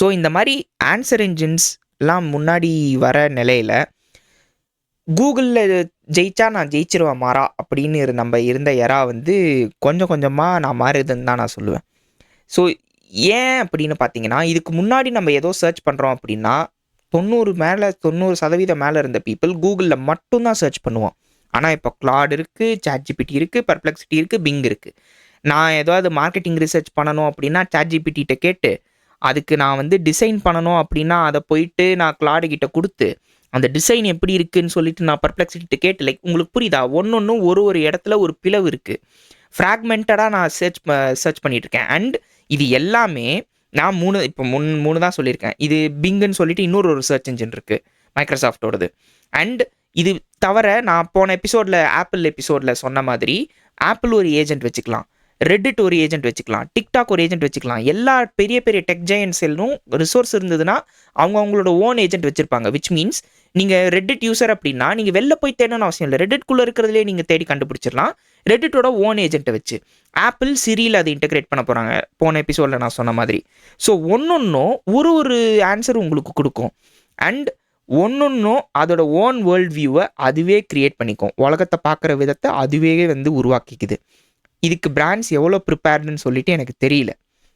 So இந்த மாதிரி answer என்ஜின்ஸ்லாம் முன்னாடி வர நிலையில் கூகுளில் ஜெயிச்சா நான் ஜெயிச்சிருவேன் மாறா அப்படின்னு நம்ம இருந்த எரா வந்து கொஞ்சம் கொஞ்சமாக நான் மாறுதுன்னு தான் நான் சொல்லுவேன். ஸோ ஏன் அப்படின்னு பார்த்தீங்கன்னா, இதுக்கு முன்னாடி நம்ம ஏதோ சர்ச் பண்ணுறோம் அப்படின்னா 90% மேலே இருந்த பீப்புள் கூகுளில் மட்டும்தான் சர்ச் பண்ணுவோம். ஆனால் இப்போ கிளாட் இருக்குது, சாட்ஜிபிடி இருக்குது, பர்ப்ளெக்சிட்டி இருக்குது, பிங் இருக்குது. நான் ஏதாவது மார்க்கெட்டிங் ரிசர்ச் பண்ணணும் அப்படின்னா சாட்ஜிபிடிட்ட கேட்டு, அதுக்கு நான் வந்து டிசைன் பண்ணணும் அப்படின்னா அதை போயிட்டு நான் கிளாடு கிட்ட கொடுத்து அந்த டிசைன் எப்படி இருக்குன்னு சொல்லிட்டு நான் பர்ப்ளெக்சிட்டிட்ட கேட்டு, லைக் உங்களுக்கு புரியுதா, ஒன்னொன்றும் ஒரு இடத்துல ஒரு பிளவு இருக்குது. ஃப்ராக்மெண்டடாக நான் சர்ச் பண்ணிட்டு இருக்கேன். அண்ட் இது எல்லாமே நான் மூணு தான் சொல்லியிருக்கேன். இது பிங்குன்னு சொல்லிட்டு இன்னொரு சர்ச் இன்ஜின் இருக்குது மைக்ரோசாஃப்டோடது. அண்ட் இது தவிர நான் போன ஆப்பிள் எபிசோடில் சொன்ன மாதிரி ஆப்பிள் ஒரு ஏஜென்ட் வச்சுக்கலாம், ரெட்டிட் ஒரு ஏஜென்ட் வச்சுக்கலாம், டிக்டாக் ஒரு ஏஜென்ட் வச்சுக்கலாம். எல்லா பெரிய பெரிய டெக் ஜெயன்ட்ஸிலும் ரிசோர்ஸ் இருந்ததுன்னா அவங்களோட ஓன் ஏஜென்ட் வச்சுருப்பாங்க. விச் மீன்ஸ் நீங்கள் ரெட்டிட் யூசர் அப்படின்னா நீங்கள் வெளில போய் தேடணும்னு அவசியம் இல்லை. ரெட்டிட்குள்ளே இருக்கிறதுலே நீங்கள் தேடி கண்டுபிடிச்சிடலாம் ரெட்டிட்டோட ஓன் ஏஜென்ட்டை வச்சு. ஆப்பிள் சிரியில் அதை இன்டெகிரேட் பண்ண போகிறாங்க போன எபிசோடில் நான் சொன்ன மாதிரி. ஸோ ஒன்னொன்றும் ஒரு ஆன்சர் உங்களுக்கு கொடுக்கும். அண்ட் ஒன்னொன்றும் அதோட ஓன் வேர்ல்ட் வியூவை அதுவே க்ரியேட் பண்ணிக்கும். உலகத்தை பார்க்குற விதத்தை அதுவே வந்து உருவாக்கிக்குது. இதுக்கு பிராண்ட்ஸ் எவ்வளோ ப்ரிப்பேர்டுன்னு சொல்லிட்டு எனக்கு தெரியல.